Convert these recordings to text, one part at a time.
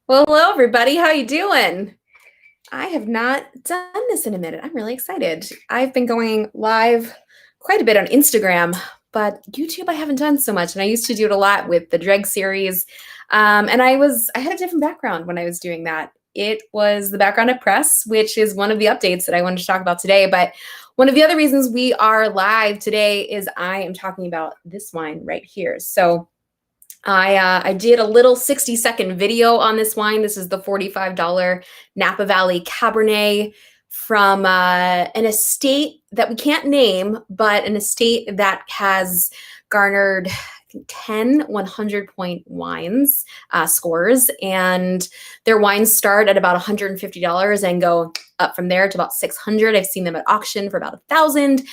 Well, hello everybody. How you doing? I have not done this in a minute. I'm really excited. I've been going live quite a bit on Instagram, but YouTube I haven't done so much. And I used to do it a lot with the Dreg series. And I had a different background when I was doing that. It was the background at Press, which is one of the updates that I wanted to talk about today. But one of the other reasons we are live today is I am talking about this wine right here. So I did a little 60-second video on this wine. This is the $45 Napa Valley Cabernet from an estate that we can't name, but an estate that has garnered, I think, 10 100-point wines scores. And their wines start at about $150 and go up from there to about $600. I've seen them at auction for about $1,000.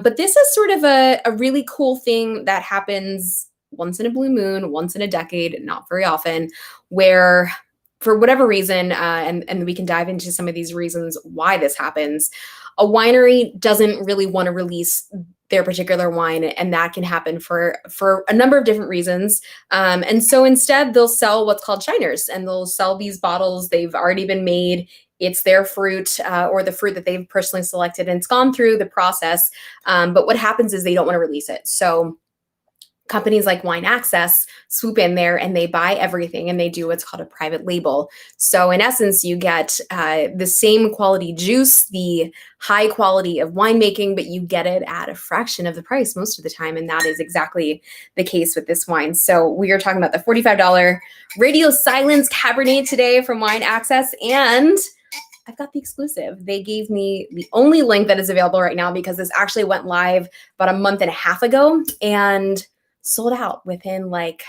But this is sort of a really cool thing that happens once in a blue moon, once in a decade, not very often, where for whatever reason, and we can dive into some of these reasons why this happens, a winery doesn't really want to release their particular wine, and that can happen for a number of different reasons. And so instead, they'll sell what's called shiners, and they'll sell these bottles. They've already been made. It's their fruit or the fruit that they've personally selected, and it's gone through the process. But what happens is they don't want to release it. So companies like Wine Access swoop in there and they buy everything and they do what's called a private label. So in essence, you get the same quality juice, the high quality of winemaking, but you get it at a fraction of the price most of the time. And that is exactly the case with this wine. So we are talking about the $45 Radio Silence Cabernet today from Wine Access. And I've got the exclusive. They gave me the only link that is available right now because this actually went live about a month and a half ago. And sold out within like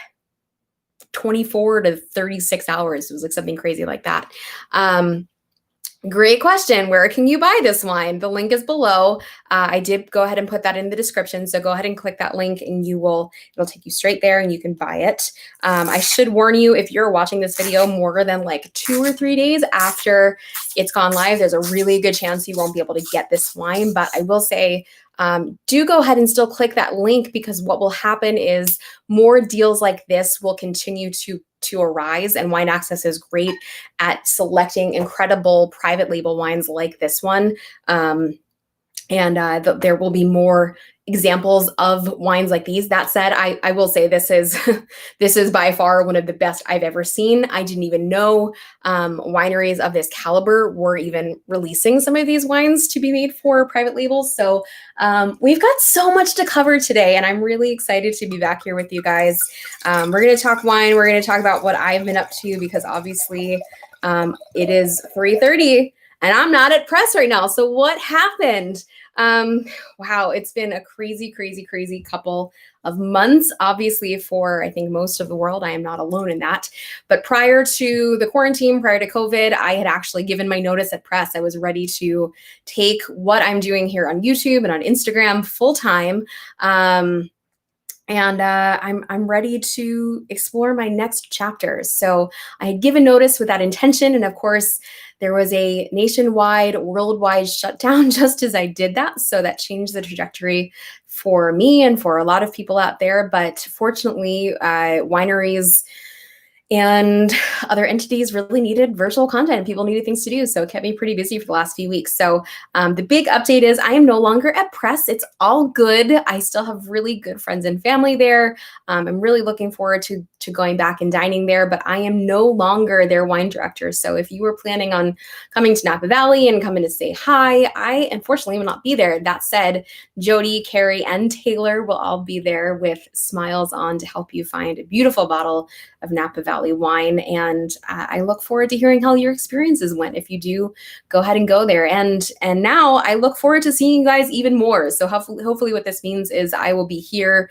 24 to 36 hours. It was like something crazy like that. Great question. Where can you buy this wine? The link is below. I did go ahead and put that in the description. So go ahead and click that link and it'll take you straight there and you can buy it. I should warn you, if you're watching this video more than like 2 or 3 days after it's gone live, there's a really good chance you won't be able to get this wine. But I will say, do go ahead and still click that link, because what will happen is more deals like this will continue to arise, and Wine Access is great at selecting incredible private label wines like this one. There will be more examples of wines like these. That said, I will say this is this is by far one of the best I've ever seen. I didn't even know wineries of this caliber were even releasing some of these wines to be made for private labels. So we've got so much to cover today, and I'm really excited to be back here with you guys. We're going to talk wine. We're going to talk about what I've been up to, because obviously it is 3:30 and I'm not at Press right now. So what happened? Wow, it's been a crazy, crazy, crazy couple of months. Obviously, for I think most of the world, I am not alone in that. But prior to the quarantine, prior to COVID, I had actually given my notice at Press. I was ready to take what I'm doing here on YouTube and on Instagram full time. I'm ready to explore my next chapter. So I had given notice with that intention. And of course, there was a nationwide, worldwide shutdown just as I did that. So that changed the trajectory for me and for a lot of people out there. But fortunately, wineries and other entities really needed virtual content. People needed things to do. So it kept me pretty busy for the last few weeks. So the big update is I am no longer at Press. It's all good. I still have really good friends and family there. I'm really looking forward to going back and dining there, but I am no longer their wine director. So if you were planning on coming to Napa Valley and coming to say hi, I unfortunately will not be there. That said, Jody, Carrie, and Taylor will all be there with smiles on to help you find a beautiful bottle of Napa Valley wine. And I look forward to hearing how your experiences went. If you do, go ahead and go there. And now I look forward to seeing you guys even more. So hopefully what this means is I will be here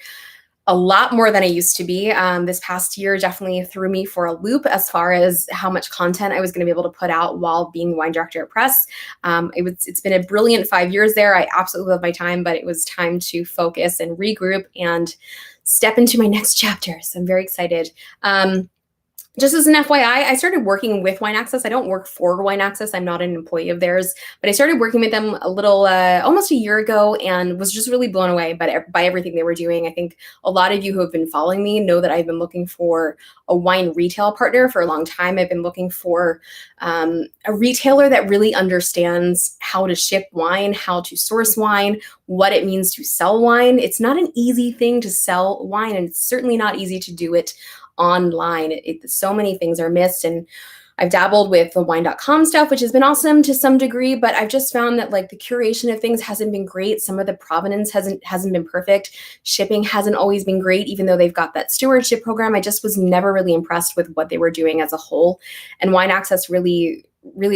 a lot more than I used to be. This past year definitely threw me for a loop as far as how much content I was going to be able to put out while being wine director at Press. It's been a brilliant 5 years there. I absolutely love my time, but it was time to focus and regroup and step into my next chapter. So I'm very excited. Just as an FYI, I started working with Wine Access. I don't work for Wine Access. I'm not an employee of theirs, but I started working with them a little, almost a year ago, and was just really blown away by everything they were doing. I think a lot of you who have been following me know that I've been looking for a wine retail partner for a long time. I've been looking for a retailer that really understands how to ship wine, how to source wine, what it means to sell wine. It's not an easy thing to sell wine, and it's certainly not easy to do it online. So many things are missed, and I've dabbled with the wine.com stuff, which has been awesome to some degree, but I've just found that like the curation of things hasn't been great. Some of the provenance hasn't been perfect. Shipping hasn't always been great, even though they've got that stewardship program. I just was never really impressed with what they were doing as a whole. And Wine Access really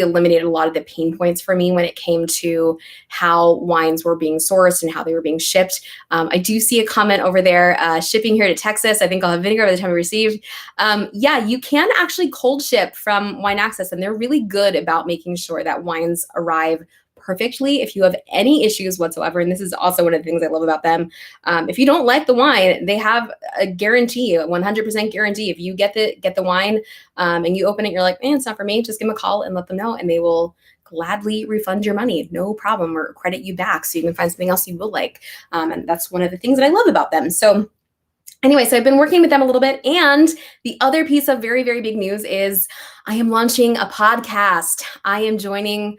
eliminated a lot of the pain points for me when it came to how wines were being sourced and how they were being shipped. I do see a comment over there, shipping here to Texas. I think I'll have vinegar by the time I received. Yeah, you can actually cold ship from Wine Access, and they're really good about making sure that wines arrive perfectly. If you have any issues whatsoever, and this is also one of the things I love about them, if you don't like the wine, they have a guarantee, a 100% guarantee. If you get the wine and you open it, you're like, man, it's not for me, just give them a call and let them know, and they will gladly refund your money, no problem, or credit you back so you can find something else you will like. And that's one of the things that I love about them. So anyway, so I've been working with them a little bit. And the other piece of very, very big news is I am launching a podcast. I am joining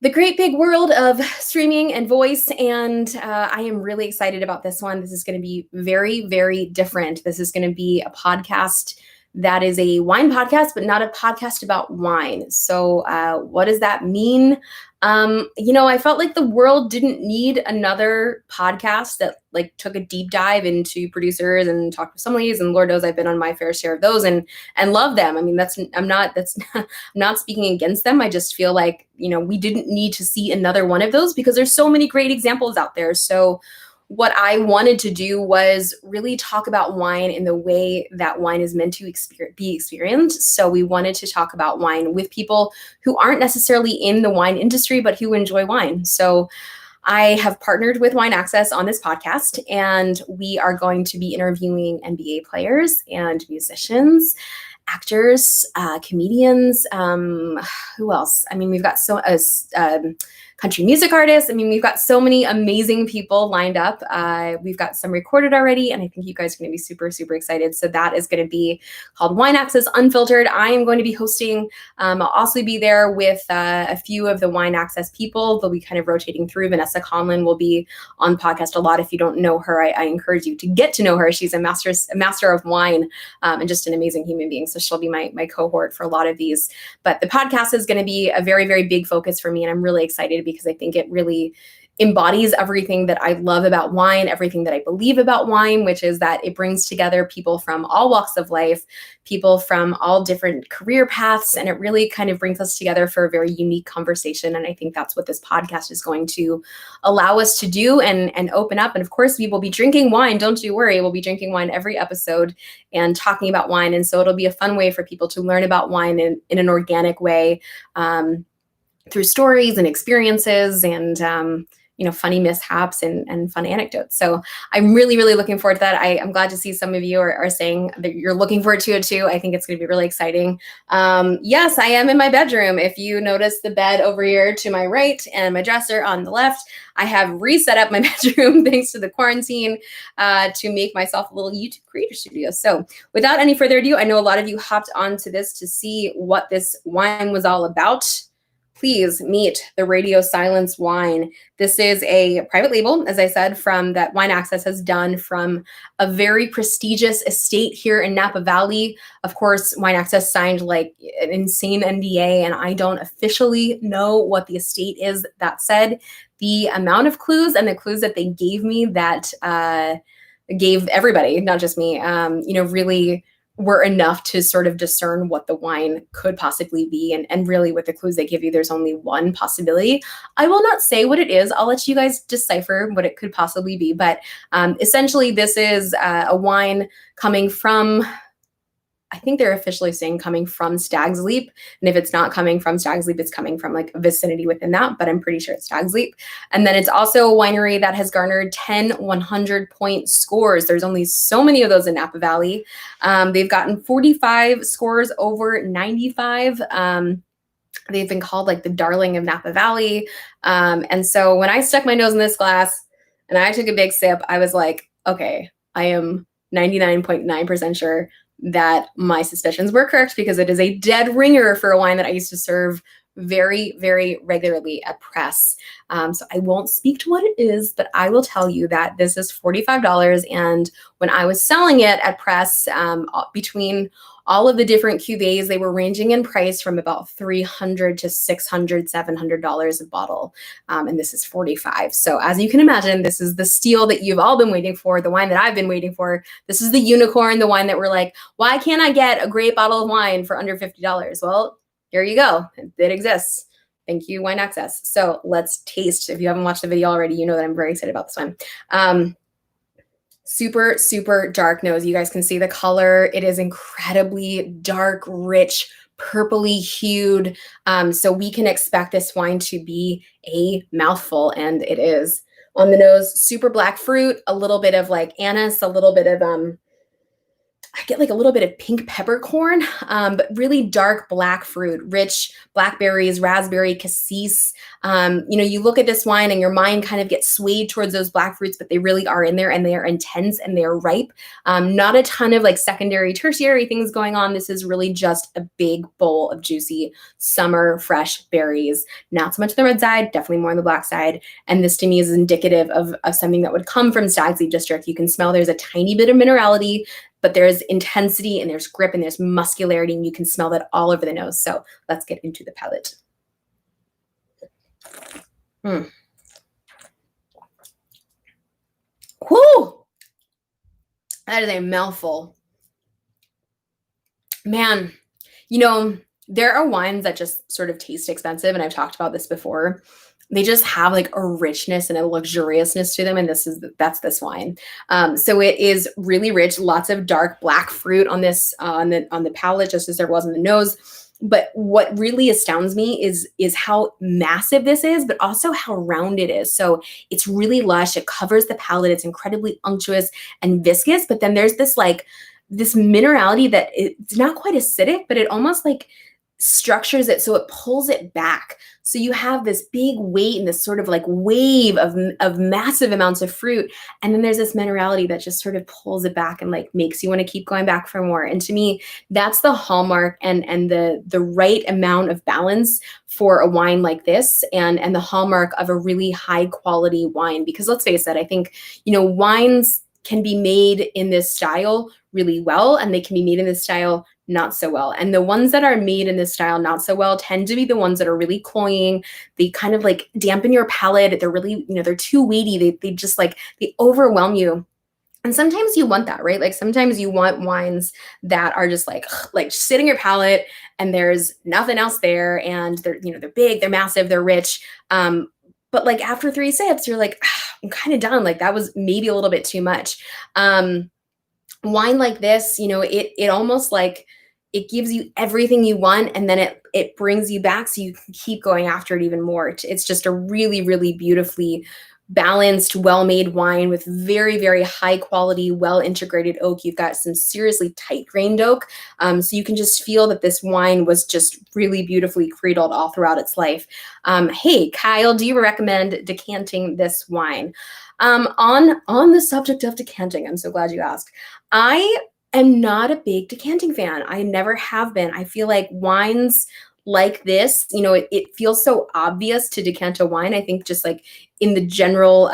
the great big world of streaming and voice, and I am really excited about this one. This is going to be very, very different. This is going to be a podcast that is a wine podcast, but not a podcast about wine. So what does that mean? I felt like the world didn't need another podcast that like took a deep dive into producers and talked with sommeliers, and Lord knows I've been on my fair share of those and love them. I mean, I'm not speaking against them. I just feel like, we didn't need to see another one of those because there's so many great examples out there. So what I wanted to do was really talk about wine in the way that wine is meant to be experienced. So we wanted to talk about wine with people who aren't necessarily in the wine industry, but who enjoy wine. So I have partnered with Wine Access on this podcast, and we are going to be interviewing NBA players and musicians, actors, comedians, who else? I mean, we've got country music artists. I mean, we've got so many amazing people lined up. We've got some recorded already, and I think you guys are going to be super, super excited. So that is going to be called Wine Access Unfiltered. I am going to be hosting. I'll also be there with a few of the Wine Access people. They'll be kind of rotating through. Vanessa Conlon will be on podcast a lot. If you don't know her, I encourage you to get to know her. She's a master of wine and just an amazing human being. So she'll be my cohort for a lot of these. But the podcast is going to be a very, very big focus for me, and I'm really excited because I think it really embodies everything that I love about wine, everything that I believe about wine, which is that it brings together people from all walks of life, people from all different career paths, and it really kind of brings us together for a very unique conversation. And I think that's what this podcast is going to allow us to do and open up. And of course, we will be drinking wine. Don't you worry. We'll be drinking wine every episode and talking about wine. And so it'll be a fun way for people to learn about wine in an organic way, through stories and experiences and, funny mishaps and fun anecdotes. So I'm really, really looking forward to that. I'm glad to see some of you are saying that you're looking forward to it too. I think it's going to be really exciting. Yes, I am in my bedroom. If you notice the bed over here to my right and my dresser on the left, I have reset up my bedroom thanks to the quarantine to make myself a little YouTube creator studio. So without any further ado, I know a lot of you hopped onto this to see what this wine was all about. Please meet the Radio Silence wine. This is a private label, as I said, from that Wine Access has done from a very prestigious estate here in Napa Valley. Of course, Wine Access signed like an insane NDA, and I don't officially know what the estate is. That said, the amount of clues and the clues that they gave me that gave everybody, not just me, really were enough to sort of discern what the wine could possibly be. And really with the clues they give you, there's only one possibility. I will not say what it is. I'll let you guys decipher what it could possibly be. But essentially, this is a wine coming from I think they're officially saying coming from Stag's Leap. And if it's not coming from Stag's Leap, it's coming from like a vicinity within that, but I'm pretty sure it's Stag's Leap. And then it's also a winery that has garnered 10 100-point scores. There's only so many of those in Napa Valley. They've gotten 45 scores over 95. They've been called like the darling of Napa Valley. And so when I stuck my nose in this glass and I took a big sip, I was like, okay, I am 99.9% sure that my suspicions were correct, because it is a dead ringer for a wine that I used to serve very, very regularly at press. So I won't speak to what it is, but I will tell you that this is $45. And when I was selling it at press, between all of the different cuvées, they were ranging in price from about $300 to $600, $700 a bottle. And this is 45. So as you can imagine, this is the steal that you've all been waiting for, the wine that I've been waiting for. This is the unicorn, the wine that we're like, why can't I get a great bottle of wine for under $50? Well, here you go. It exists. Thank you, Wine Access. So let's taste. If you haven't watched the video already, you know that I'm very excited about this one. Super, super dark nose. You guys can see the color. It is incredibly dark, rich, purpley hued. So we can expect this wine to be a mouthful, and it is. On the nose, super black fruit, a little bit of like anise, a little bit of I get like a little bit of pink peppercorn, but really dark black fruit, rich blackberries, raspberry, cassis. You look at this wine and your mind kind of gets swayed towards those black fruits, but they really are in there and they are intense and they are ripe. Not a ton of like secondary, tertiary things going on. This is really just a big bowl of juicy summer fresh berries. Not so much the red side, definitely more on the black side. And this to me is indicative of something that would come from Stag's Leap District. You can smell there's a tiny bit of minerality, but there's intensity and there's grip and there's muscularity, and you can smell that all over the nose. So let's get into the palate. Whoo! That is a mouthful. Man, there are wines that just sort of taste expensive, and I've talked about this before. They just have like a richness and a luxuriousness to them, and that's this wine. So it is really rich, lots of dark black fruit on this on the palate, just as there was in the nose. But what really astounds me is how massive this is, but also how round it is. So it's really lush. It covers the palate. It's incredibly unctuous and viscous. But then there's this minerality that it's not quite acidic, but it almost like structures it so it pulls it back. So you have this big weight and this sort of like wave of massive amounts of fruit. And then there's this minerality that just sort of pulls it back and like makes you want to keep going back for more. And to me, that's the hallmark and the right amount of balance for a wine like this, and the hallmark of a really high quality wine. Because let's face it, I think, wines can be made in this style really well, and they can be made in this style not so well. And the ones that are made in this style not so well tend to be the ones that are really cloying. They kind of like dampen your palate. They're really, they're too weighty. They just they overwhelm you. And sometimes you want that, right? Like sometimes you want wines that are just like sit in your palate and there's nothing else there. And they're, they're big, they're massive, they're rich. But like after 3 sips, you're like, I'm kind of done. Like that was maybe a little bit too much. Wine like this, it almost like it gives you everything you want, and then it brings you back so you can keep going after it even more. It's just a really, really beautifully balanced, well-made wine with very, very high quality, well-integrated oak. You've got some seriously tight-grained oak. So you can just feel that this wine was just really beautifully cradled all throughout its life. Hey, Kyle, do you recommend decanting this wine? On the subject of decanting, I'm so glad you asked. I am not a big decanting fan. I never have been. I feel like wines like this, it feels so obvious to decant a wine. I think just like in the general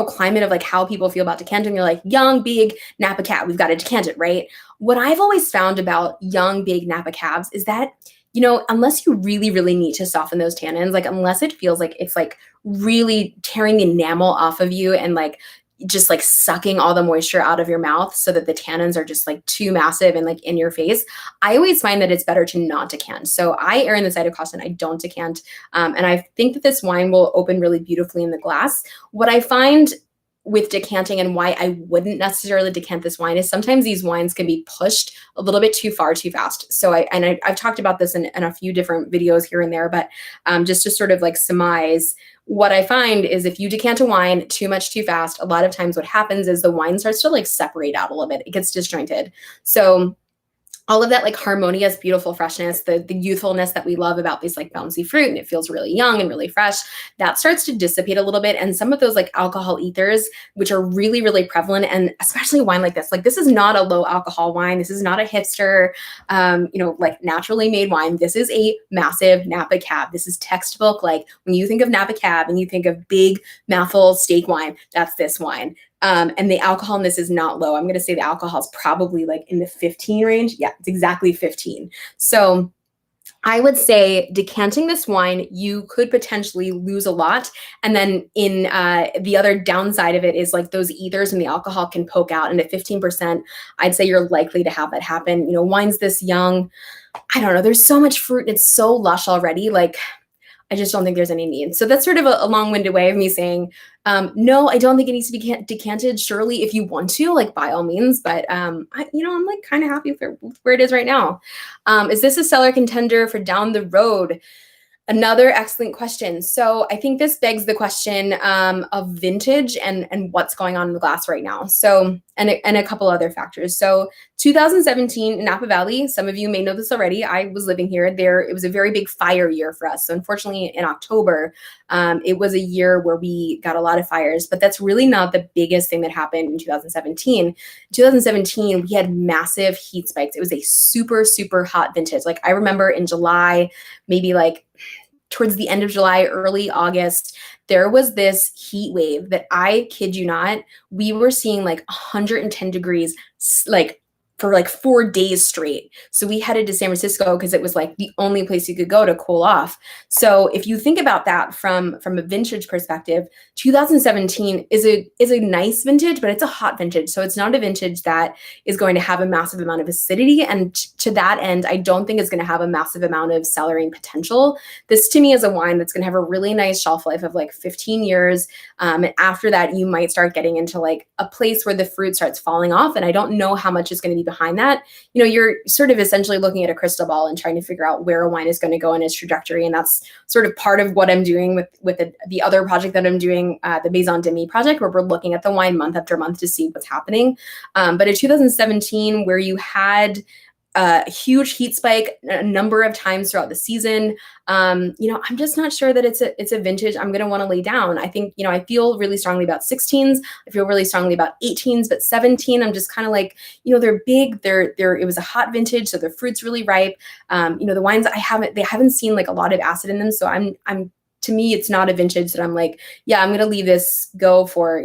climate of like how people feel about decanting, you're like young, big Napa Cab, we've got to decant it, right? What I've always found about young, big Napa Cabs is that, unless you really, really need to soften those tannins, like unless it feels like it's like really tearing the enamel off of you and like just like sucking all the moisture out of your mouth so that the tannins are just like too massive and like in your face, I always find that it's better to not decant. So I err on the side of caution. I don't decant. And I think that this wine will open really beautifully in the glass. What I find with decanting and why I wouldn't necessarily decant this wine is sometimes these wines can be pushed a little bit too far too fast. So I've talked about this in a few different videos here and there, but just to sort of like surmise, what I find is if you decant a wine too much too fast, a lot of times what happens is the wine starts to like separate out a little bit. It gets disjointed. So all of that like harmonious, beautiful freshness, the youthfulness that we love about these like bouncy fruit, and it feels really young and really fresh, that starts to dissipate a little bit. And some of those like alcohol ethers, which are really, really prevalent, and especially wine like this is not a low alcohol wine. This is not a hipster, like naturally made wine. This is a massive Napa Cab. This is textbook. Like when you think of Napa Cab and you think of big mouthful steak wine, that's this wine. And the alcohol in this is not low. I'm going to say the alcohol is probably like in the 15 range. Yeah, it's exactly 15. So I would say decanting this wine, you could potentially lose a lot. And then in the other downside of it is like those ethers and the alcohol can poke out. And at 15%, I'd say you're likely to have that happen. Wines this young, I don't know, there's so much fruit and it's so lush already. Like, I just don't think there's any need. So that's sort of a long-winded way of me saying, no, I don't think it needs to be decanted. Surely, if you want to, like by all means, but I'm like kind of happy with where it is right now. Is this a cellar contender for down the road? Another excellent question. So I think this begs the question of vintage and what's going on in the glass right now. So, and a couple other factors. So 2017 in Napa Valley, some of you may know this already. I was living here. It was a very big fire year for us. So unfortunately in October, it was a year where we got a lot of fires, but that's really not the biggest thing that happened in 2017. In 2017, we had massive heat spikes. It was a super, super hot vintage. Like I remember in July, maybe like towards the end of July, early August, there was this heat wave that I kid you not, we were seeing like 110 degrees, like for like 4 days straight. So we headed to San Francisco because it was like the only place you could go to cool off. So if you think about that from a vintage perspective, 2017 is a nice vintage, but it's a hot vintage. So it's not a vintage that is going to have a massive amount of acidity. And to that end, I don't think it's going to have a massive amount of cellaring potential. This to me is a wine that's going to have a really nice shelf life of like 15 years. And after that, you might start getting into like a place where the fruit starts falling off. And I don't know how much is going to be behind that. You're sort of essentially looking at a crystal ball and trying to figure out where a wine is going to go in its trajectory. And that's sort of part of what I'm doing with the other project that I'm doing, the Maison Demi project, where we're looking at the wine month after month to see what's happening. But in 2017, where you had a huge heat spike a number of times throughout the season, I'm just not sure that it's a vintage I'm going to want to lay down. I think, I feel really strongly about 16s. I feel really strongly about 18s, but 17, I'm just kind of like, they're big. It was a hot vintage, so the fruit's really ripe. The wines they haven't seen like a lot of acid in them. So to me, it's not a vintage that I'm like, yeah, I'm going to leave this go for,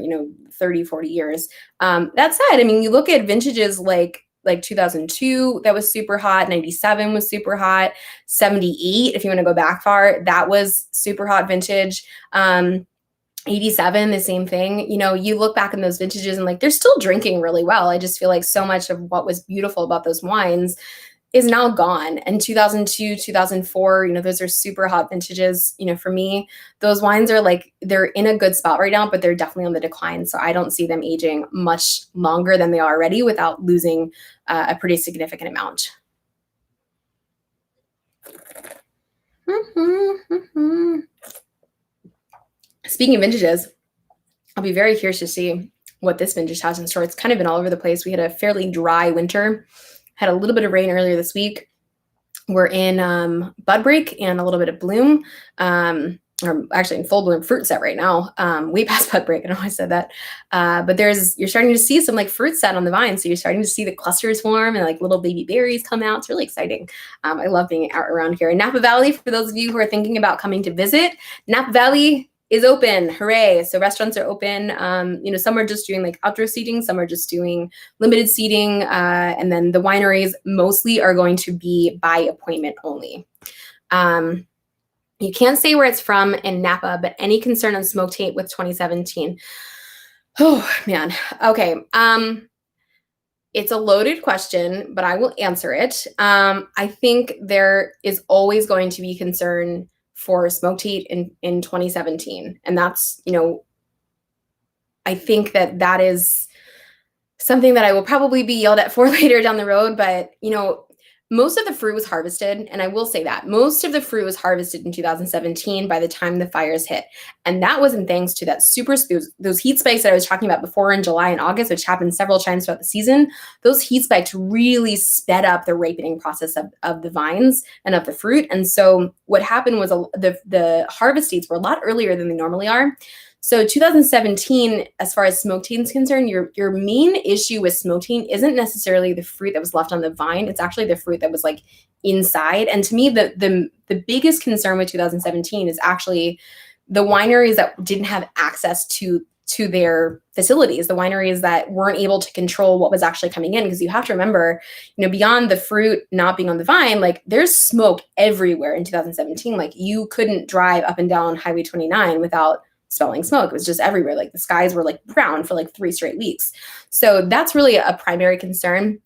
30, 40 years. That said, I mean, you look at vintages like 2002, that was super hot. 97 was super hot. 78, if you want to go back far, that was super hot vintage. 87, the same thing. You look back in those vintages and like they're still drinking really well. I just feel like so much of what was beautiful about those wines is now gone. And 2002, 2004, those are super hot vintages. For me, those wines are like, they're in a good spot right now, but they're definitely on the decline. So I don't see them aging much longer than they are already without losing a pretty significant amount. Speaking of vintages, I'll be very curious to see what this vintage has in store. It's kind of been all over the place. We had a fairly dry winter, had a little bit of rain earlier this week. We're in bud break and a little bit of bloom, or actually in full bloom fruit set right now. Way past bud break, I know I said that. But you're starting to see some like fruit set on the vine. So you're starting to see the clusters form and like little baby berries come out. It's really exciting. I love being out around here. In Napa Valley, for those of you who are thinking about coming to visit, Napa Valley is open. Hooray. So restaurants are open. Some are just doing like outdoor seating. Some are just doing limited seating. And then the wineries mostly are going to be by appointment only. You can't say where it's from in Napa, but any concern on smoke taint with 2017? Oh, man. Okay. It's a loaded question, but I will answer it. I think there is always going to be concern for smoke taint in 2017. And that's, I think that that is something that I will probably be yelled at for later down the road. But, most of the fruit was harvested. And I will say that most of the fruit was harvested in 2017 by the time the fires hit. And that wasn't thanks to those heat spikes that I was talking about before in July and August, which happened several times throughout the season. Those heat spikes really sped up the ripening process of the vines and of the fruit. And so what happened was the harvest dates were a lot earlier than they normally are. So 2017, as far as smoke taint is concerned, your main issue with smoke taint isn't necessarily the fruit that was left on the vine. It's actually the fruit that was like inside. And to me, the biggest concern with 2017 is actually the wineries that didn't have access to their facilities, the wineries that weren't able to control what was actually coming in. Because you have to remember, beyond the fruit not being on the vine, like there's smoke everywhere in 2017. Like you couldn't drive up and down Highway 29 without smelling smoke. It was just everywhere. Like the skies were like brown for like 3 straight weeks. So that's really a primary concern.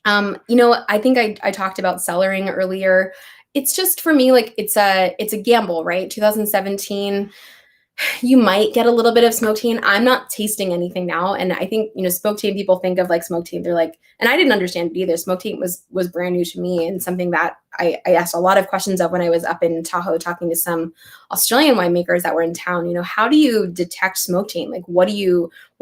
I think I talked about cellaring earlier. It's just for me, like it's a gamble, right? 2017, you might get a little bit of smoke taint. I'm not tasting anything now. And I think, smoke taint, people think of like smoke taint. They're like, and I didn't understand it either. Smoke taint was brand new to me and something that I asked a lot of questions of when I was up in Tahoe talking to some Australian winemakers that were in town. How do you detect smoke taint? Like, what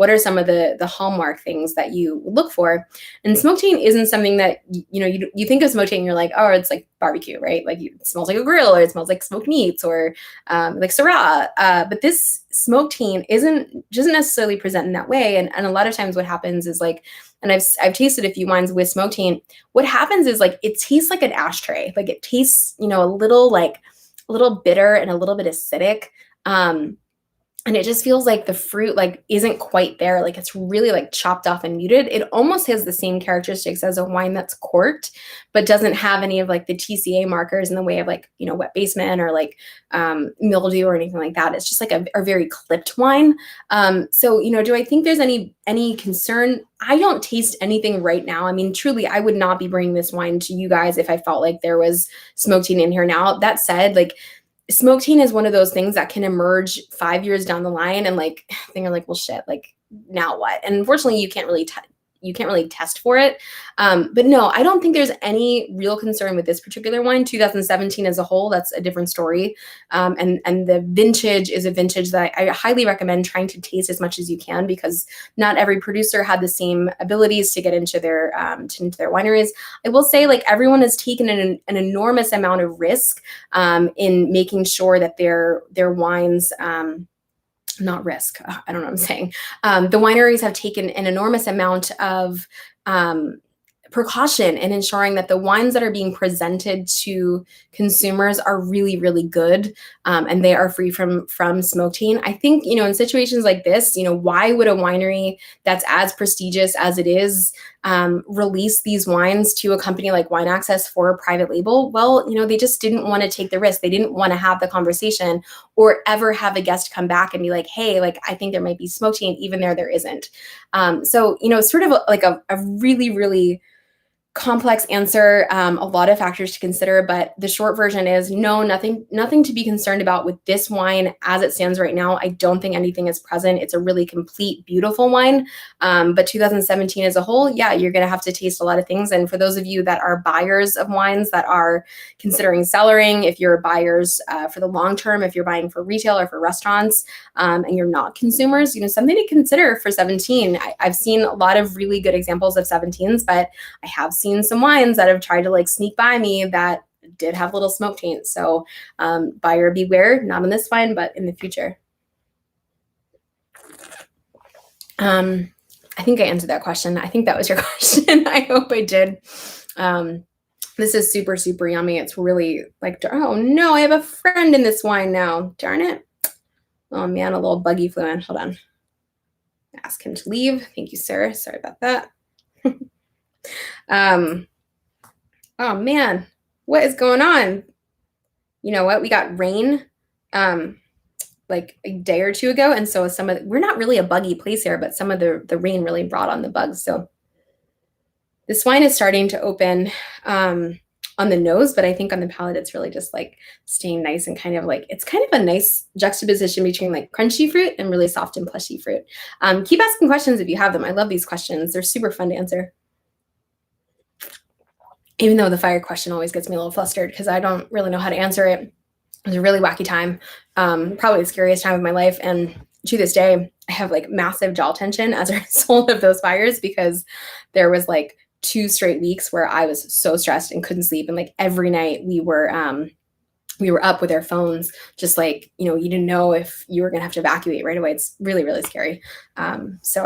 are some of the hallmark things that you look for? And smoke taint isn't something that, you think of smoke taint and you're like, oh, it's like barbecue, right? Like it smells like a grill, or it smells like smoked meats, or like Syrah. But this smoke taint doesn't necessarily present in that way. And a lot of times what happens is like, and I've tasted a few wines with smoke taint. What happens is like, it tastes like an ashtray. Like it tastes, a little bitter and a little bit acidic. And it just feels like the fruit like isn't quite there. Like it's really like chopped off and muted. It almost has the same characteristics as a wine that's corked, but doesn't have any of like the TCA markers in the way of like, wet basement or like mildew or anything like that. It's just like a very clipped wine. So, do I think there's any concern? I don't taste anything right now. I mean, truly, I would not be bringing this wine to you guys if I felt like there was smoke taint in here now. That said, like, smoke taint is one of those things that can emerge 5 years down the line, and like they're like, well, shit, like now what? And unfortunately, you can't really test for it. But no, I don't think there's any real concern with this particular wine. 2017 as a whole, that's a different story. And the vintage is a vintage that I highly recommend trying to taste as much as you can, because not every producer had the same abilities to get into their wineries. I will say, like, everyone has taken an enormous amount of risk in making sure that their wines not risk. I don't know what I'm saying. The wineries have taken an enormous amount of precaution in ensuring that the wines that are being presented to consumers are really, really good, and they are free from smoke taint. I think, in situations like this, why would a winery that's as prestigious as it is release these wines to a company like Wine Access for a private label? Well, they just didn't want to take the risk. They didn't want to have the conversation or ever have a guest come back and be like, hey, like, I think there might be smoke taint, even there isn't. So, sort of like a really, really complex answer, a lot of factors to consider, but the short version is no, nothing to be concerned about with this wine as it stands right now. I don't think anything is present. It's a really complete, beautiful wine. But 2017 as a whole, yeah, you're going to have to taste a lot of things. And for those of you that are buyers of wines that are considering cellaring, if you're buyers for the long term, if you're buying for retail or for restaurants, and you're not consumers, something to consider for 17. I've seen a lot of really good examples of 17s, but I have seen some wines that have tried to like sneak by me that did have little smoke taint. So buyer beware, not on this wine, but in the future. I think I answered that question. I think that was your question. I hope I did. This is super, super yummy. It's really like, oh no, I have a friend in this wine now. Darn it. Oh man, a little buggy flew in. Hold on. Ask him to leave. Thank you, sir. Sorry about that. Oh man, what is going on? You know what? We got rain like a day or two ago, and so we're not really a buggy place here, but some of the rain really brought on the bugs. So this wine is starting to open on the nose, but I think on the palate, it's really just like staying nice and kind of like, it's kind of a nice juxtaposition between like crunchy fruit and really soft and plushy fruit. Keep asking questions if you have them. I love these questions. They're super fun to answer. Even though the fire question always gets me a little flustered because I don't really know how to answer it. It was a really wacky time, probably the scariest time of my life. And to this day, I have like massive jaw tension as a result of those fires because there was like 2 straight weeks where I was so stressed and couldn't sleep. And like every night we were up with our phones, just like, you know, you didn't know if you were going to have to evacuate right away. It's really, really scary. So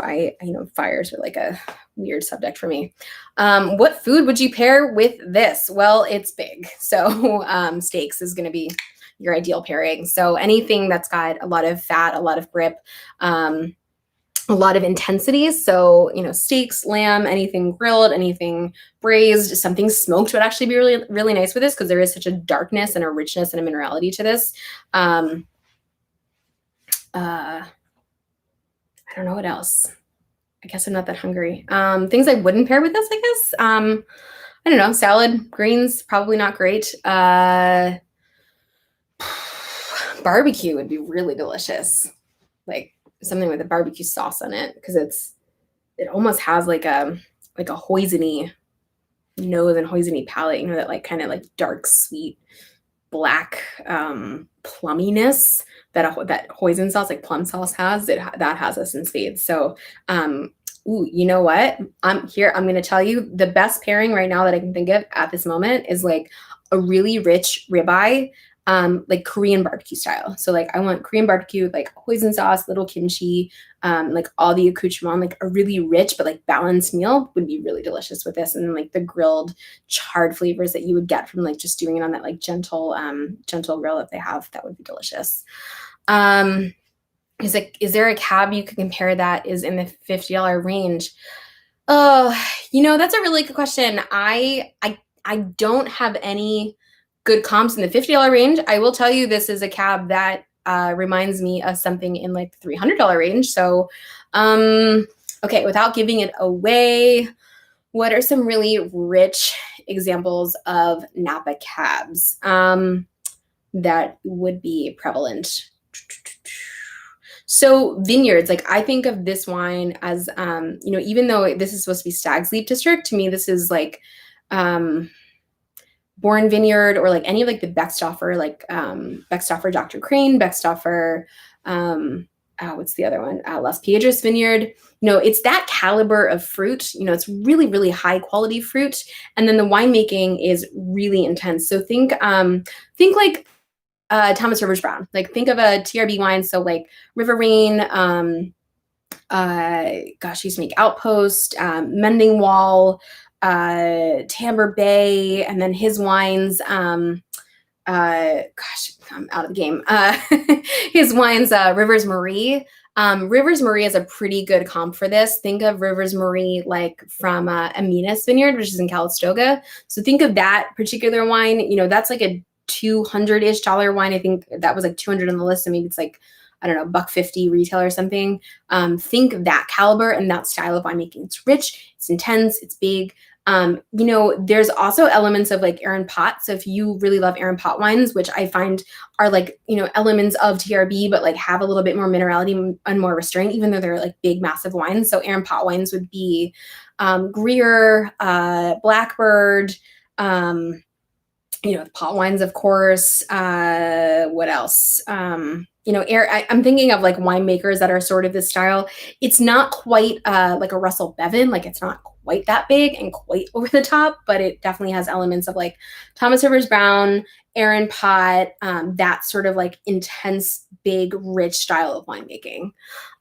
fires are like a weird subject for me. What food would you pair with this? Well, it's big. So steaks is going to be your ideal pairing. So anything that's got a lot of fat, a lot of grip, a lot of intensity. So, you know, steaks, lamb, anything grilled, anything braised, something smoked would actually be really, really nice with this because there is such a darkness and a richness and a minerality to this. I don't know what else. I guess I'm not that hungry. Things I wouldn't pair with this, I guess. I don't know, salad, greens, probably not great. Barbecue would be really delicious. Like something with a barbecue sauce on it because it almost has like a hoisin-y nose and hoisin-y palate, you know, that like kind of like dark sweet black plumminess that hoisin sauce, like plum sauce, has. That has us in spades. So you know what, I'm going to tell you the best pairing right now that I can think of at this moment is like a really rich ribeye, like Korean barbecue style. So like I want Korean barbecue with like hoisin sauce, little kimchi, like all the accoutrement, like a really rich but like balanced meal would be really delicious with this. And then like the grilled charred flavors that you would get from like just doing it on that like gentle grill that they have, that would be delicious. Is there a cab you could compare that is in the $50 range? Oh, you know, that's a really good question. I don't have any good comps in the $50 range. I will tell you this is a cab that reminds me of something in like the $300 range. So, okay, without giving it away, what are some really rich examples of Napa cabs that would be prevalent? So vineyards, like I think of this wine as, you know, even though this is supposed to be Stag's Leap District, to me, this is like Bourne Vineyard or like any of like the Beckstoffer, like Beckstoffer Dr. Crane, Beckstoffer, what's the other one? Las Piedras Vineyard. You know, it's that caliber of fruit. You know, it's really, really high quality fruit. And then the winemaking is really intense. So think like Thomas Rivers Brown. Like think of a TRB wine. So like River Rain, he used to make Outpost, Mending Wall, Tamber Bay, and then his wines, I'm out of the game. His wines, Rivers Marie. Rivers Marie is a pretty good comp for this. Think of Rivers Marie like from Aminas Vineyard, which is in Calistoga. So think of that particular wine. You know, that's like a $200-ish wine. I think that was like 200 on the list. So maybe it's like, I don't know, $150 retail or something. Think of that caliber and that style of winemaking. It's rich, it's intense, it's big. You know, there's also elements of like Aaron Pot. So if you really love Aaron Pot wines, which I find are like, you know, elements of TRB, but like have a little bit more minerality and more restraint, even though they're like big, massive wines. So Aaron Pot wines would be Greer, Blackbird, you know, the pot wines, of course. What else? You know, I'm thinking of like winemakers that are sort of this style. It's not quite like a Russell Bevan, like it's not quite that big and quite over the top, but it definitely has elements of like Thomas Rivers Brown, Aaron Pot, that sort of like intense, big, rich style of winemaking.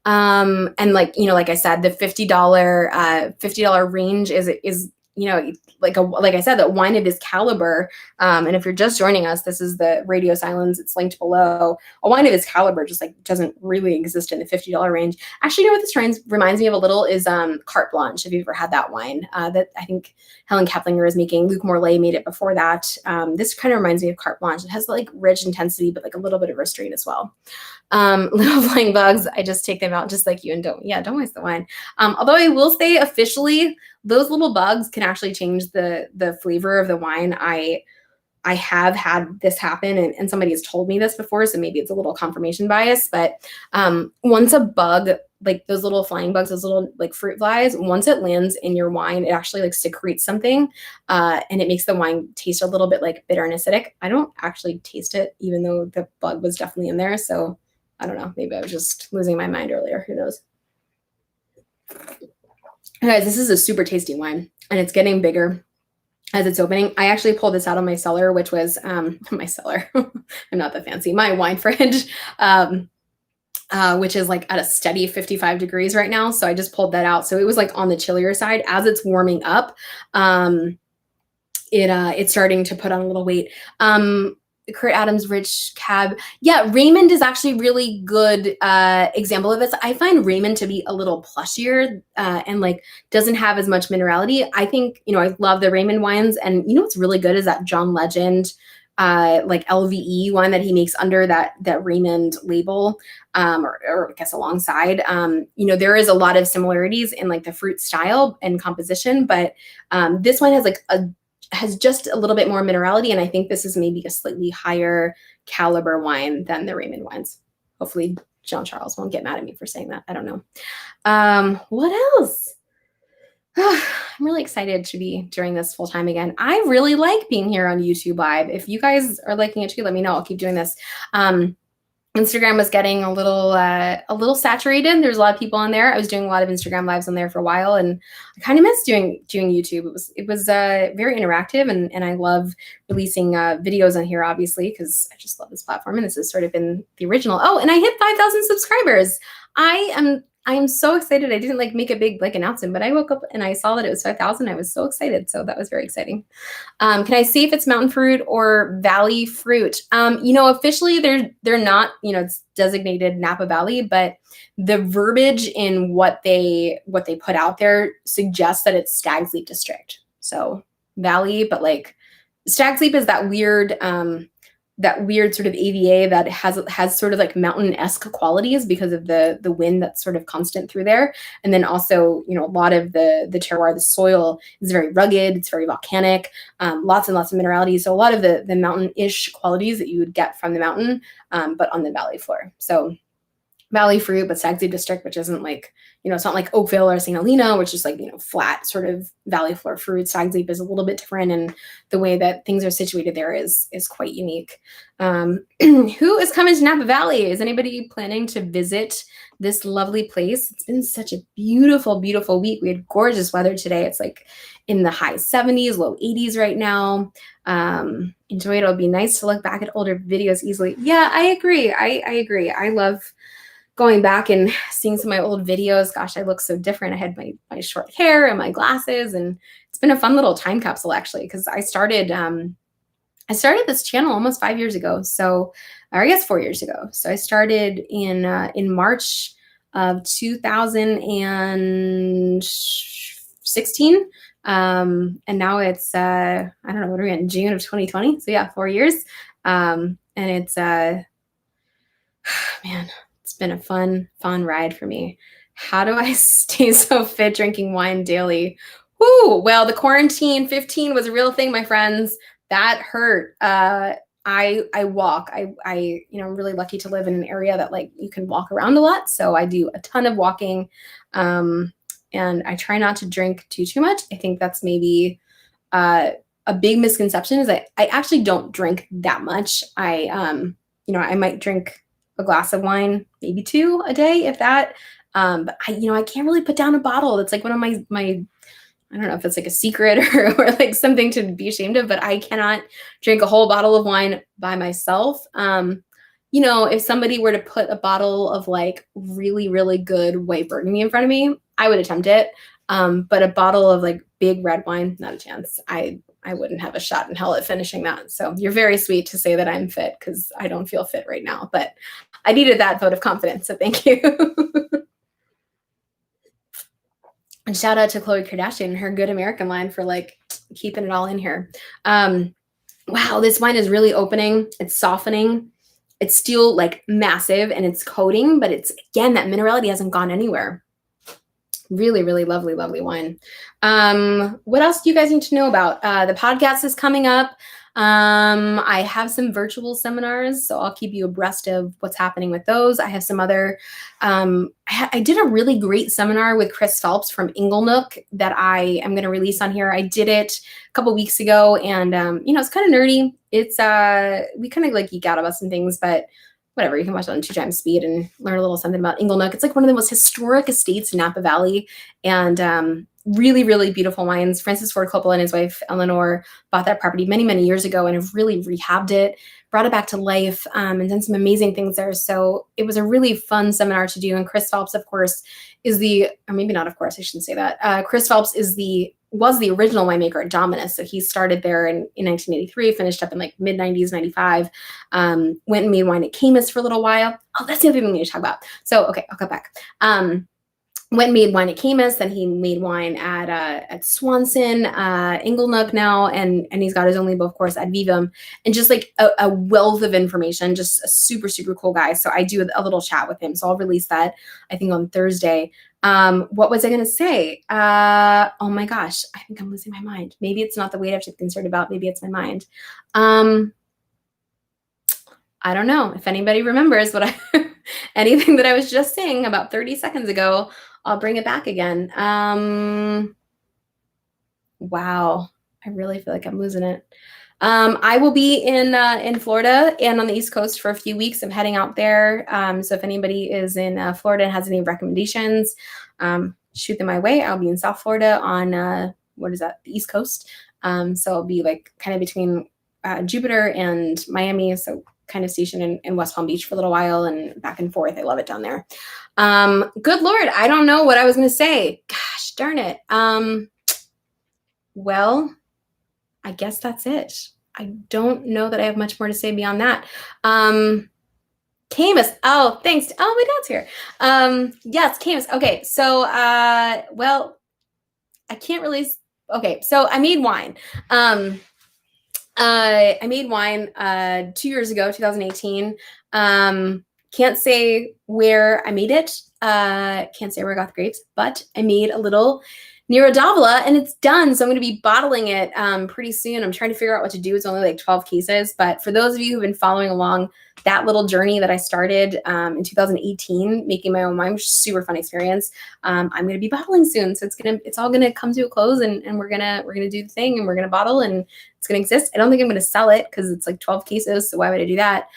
And like, you know, like I said, the $50 range is you know, like I said, that wine of this caliber. And if you're just joining us, this is the Radio Silence. It's linked below. A wine of this caliber just like doesn't really exist in the $50 range. Actually, you know what this reminds me of a little is Carte Blanche. If you've ever had that wine, that I think Helen Keplinger is making. Luc Morlaix made it before that. This kind of reminds me of Carte Blanche. It has like rich intensity, but like a little bit of restraint as well. Little flying bugs, I just take them out just like you and don't waste the wine. Although I will say officially, those little bugs can actually change the flavor of the wine. I have had this happen, and somebody has told me this before, so maybe it's a little confirmation bias, but once a bug, like those little flying bugs, those little like fruit flies, once it lands in your wine, it actually like secretes something, and it makes the wine taste a little bit like bitter and acidic. I don't actually taste it, even though the bug was definitely in there, so I don't know. Maybe I was just losing my mind earlier. Who knows? Guys, this is a super tasty wine, and it's getting bigger as it's opening. I actually pulled this out of my cellar, which was my cellar. I'm not that fancy. My wine fridge, which is like at a steady 55 degrees right now. So I just pulled that out. So it was like on the chillier side. As it's warming up, it's starting to put on a little weight. Kurt Adams Rich Cab. Yeah, Raymond is actually really good example of this. I find Raymond to be a little plushier and like doesn't have as much minerality. I think, I love the Raymond wines, and what's really good is that John Legend like LVE wine that he makes under that Raymond label, or I guess alongside. There is a lot of similarities in like the fruit style and composition, but this one has just a little bit more minerality, and I think this is maybe a slightly higher caliber wine than the Raymond wines. Hopefully Jean Charles won't get mad at me for saying that. I don't know. What else? I'm really excited to be doing this full time again. I really like being here on YouTube Live. If you guys are liking it too, let me know. I'll keep doing this. Instagram was getting a little saturated. There's a lot of people on there. I was doing a lot of Instagram lives on there for a while, and I kind of missed doing YouTube. It was very interactive, and I love releasing videos on here, obviously, because I just love this platform, and this has sort of been the original. Oh, and I hit 5,000 subscribers. I am so excited. I didn't like make a big like announcement, but I woke up and I saw that it was 5,000. I was so excited. So that was very exciting. Can I see if it's mountain fruit or valley fruit? Officially they're not, it's designated Napa Valley, but the verbiage in what they put out there suggests that it's Stag's Leap District. So valley, but like Stag's Leap is that weird sort of AVA that has sort of like mountain-esque qualities because of the wind that's sort of constant through there. And then also, a lot of the terroir, the soil is very rugged, it's very volcanic, lots and lots of minerality. So a lot of the mountain-ish qualities that you would get from the mountain, but on the valley floor. So valley fruit, but Stag's Leap District, which isn't like, it's not like Oakville or St. Helena, which is like, flat sort of valley floor fruit. Stag's Leap is a little bit different, and the way that things are situated there is quite unique. Who is coming to Napa Valley? Is anybody planning to visit this lovely place? It's been such a beautiful, beautiful week. We had gorgeous weather today. It's like in the high 70s, low 80s right now. Enjoy it. It'll be nice to look back at older videos easily. Yeah, I agree. I agree. I love going back and seeing some of my old videos. Gosh, I look so different. I had my short hair and my glasses, and it's been a fun little time capsule actually, because I started this channel almost 5 years ago. So, or I guess 4 years ago. So I started in March of 2016. And now it's, I don't know, what are we in June of 2020? So yeah, 4 years. And it's, man, it's been a fun ride for me. How do I stay so fit drinking wine daily? Woo! Well, the quarantine 15 was a real thing, my friends. That hurt. I walk. I'm really lucky to live in an area that like you can walk around a lot. So I do a ton of walking. And I try not to drink too much. I think that's maybe a big misconception is I actually don't drink that much. I might drink a glass of wine, maybe 2 a day, if that. But I can't really put down a bottle. That's like one of my I don't know if it's like a secret or like something to be ashamed of, but I cannot drink a whole bottle of wine by myself. If somebody were to put a bottle of like really, really good white Burgundy in front of me, I would attempt it. But a bottle of like big red wine, not a chance. I wouldn't have a shot in hell at finishing that. So you're very sweet to say that I'm fit, because I don't feel fit right now, but I needed that vote of confidence. So thank you. And shout out to Khloe Kardashian and her Good American line for like keeping it all in here. Wow, this wine is really opening. It's softening. It's still like massive and it's coating, but it's, again, that minerality hasn't gone anywhere. Really, really lovely, lovely wine. What else do you guys need to know about? The podcast is coming up. I have some virtual seminars, so I'll keep you abreast of what's happening with those. I have some other, I did a really great seminar with Chris Phelps from Inglenook that I am going to release on here. I did it a couple weeks ago, and, it's kind of nerdy. It's, we kind of like geek out about some things, but whatever, you can watch it on 2 times speed and learn a little something about Inglenook. It's like one of the most historic estates in Napa Valley, and really, really beautiful wines. Francis Ford Coppola and his wife, Eleanor, bought that property many, many years ago and have really rehabbed it, brought it back to life, and done some amazing things there. So it was a really fun seminar to do. And Chris Phelps, of course, or maybe not, of course, I shouldn't say that. Chris Phelps was the original winemaker at Dominus. So he started there in 1983, finished up in like mid 90s, 95, went and made wine at Camus for a little while. Oh, that's the other thing we need to talk about. So, okay, I'll go back. Went and made wine at Camus, then he made wine at Swanson, Inglenook now, and he's got his own label, of course, at Vivum, and just like a wealth of information, just a super, super cool guy. So I do a little chat with him. So I'll release that, I think, on Thursday. What was I going to say? Oh my gosh, I think I'm losing my mind. Maybe it's not the weight I should be concerned about. Maybe it's my mind. I don't know. If anybody remembers anything that I was just saying about 30 seconds ago, I'll bring it back again. Wow. I really feel like I'm losing it. I will be in Florida and on the East Coast for a few weeks. I'm heading out there. So if anybody is in Florida and has any recommendations, shoot them my way. I'll be in South Florida on, the East Coast. So I'll be like kind of between Jupiter and Miami. So kind of stationed in West Palm Beach for a little while and back and forth. I love it down there. Good Lord. I don't know what I was going to say. Gosh, darn it. Well, I guess that's it. I don't know that I have much more to say beyond that. Camus. Oh, thanks. Oh, my dad's here. Yes, Camus. Okay. So, well, I can't really. Okay. So I made wine. I made wine 2 years ago, 2018. Can't say where I made it. Can't say where I got the grapes, but I made a little Nero d'Avola and it's done. So I'm going to be bottling it pretty soon. I'm trying to figure out what to do. It's only like 12 cases. But for those of you who've been following along that little journey that I started in 2018, making my own wine, which is a super fun experience, I'm going to be bottling soon. So it's all going to come to a close and we're going to do the thing and we're going to bottle and it's going to exist. I don't think I'm going to sell it because it's like 12 cases. So why would I do that?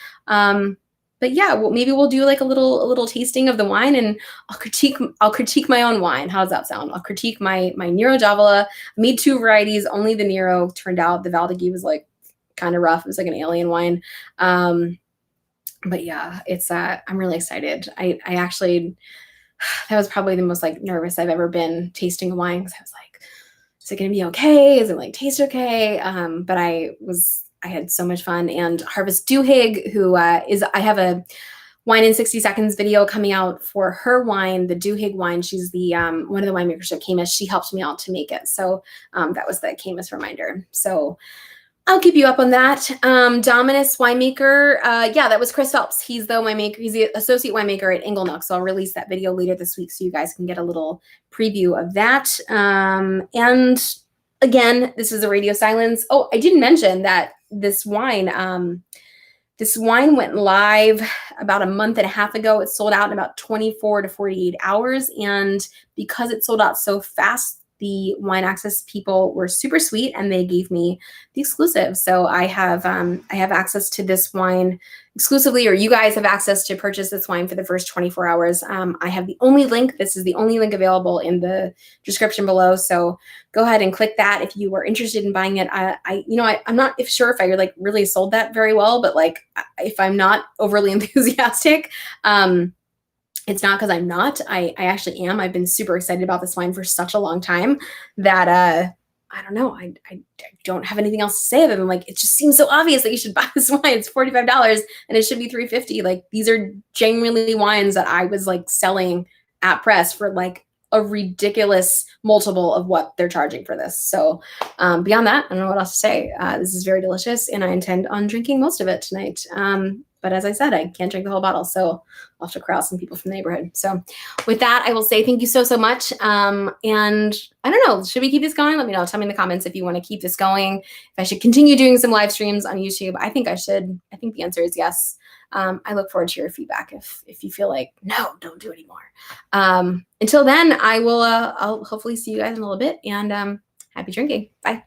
But yeah, well, maybe we'll do like a little tasting of the wine and I'll critique my own wine. How does that sound? I'll critique my Nero d'Avola. I made 2 varieties. Only the Nero turned out. The Valdegui was like kind of rough. It was like an alien wine. But yeah, it's I'm really excited. I actually, that was probably the most like nervous I've ever been tasting a wine because I was like, is it going to be okay? Is it like taste okay? But I had so much fun. And Harvest Duhigg, who I have a Wine in 60 Seconds video coming out for her wine, the Duhigg wine. She's the one of the winemakers at Camus. She helped me out to make it. So that was the Camus reminder. So I'll keep you up on that. Dominus winemaker. Yeah, that was Chris Phelps. He's the winemaker. He's the associate winemaker at Inglenook. So I'll release that video later this week so you guys can get a little preview of that. And again, this is a radio silence. Oh, I didn't mention that this wine went live about a month and a half ago. It sold out in about 24 to 48 hours. And because it sold out so fast, the Wine Access people were super sweet and they gave me the exclusive. So I have access to this wine exclusively, or you guys have access to purchase this wine for the first 24 hours. I have the only link. This is the only link available in the description below. So go ahead and click that if you are interested in buying it. I'm not sure if I like really sold that very well, but like if I'm not overly enthusiastic, it's not because I'm not. I actually am. I've been super excited about this wine for such a long time that I don't know. I don't have anything else to say other than like it just seems so obvious that you should buy this wine. It's $45 and it should be $3.50. Like these are genuinely wines that I was like selling at press for like a ridiculous multiple of what they're charging for this. So beyond that, I don't know what else to say. This is very delicious and I intend on drinking most of it tonight. But as I said, I can't drink the whole bottle, so I'll have to corral some people from the neighborhood. So with that, I will say thank you so, so much. And I don't know, should we keep this going? Let me know. Tell me in the comments if you want to keep this going, if I should continue doing some live streams on YouTube. I think I should. I think the answer is yes. I look forward to your feedback if you feel like, no, don't do anymore. Until then, I'll hopefully see you guys in a little bit, and happy drinking. Bye.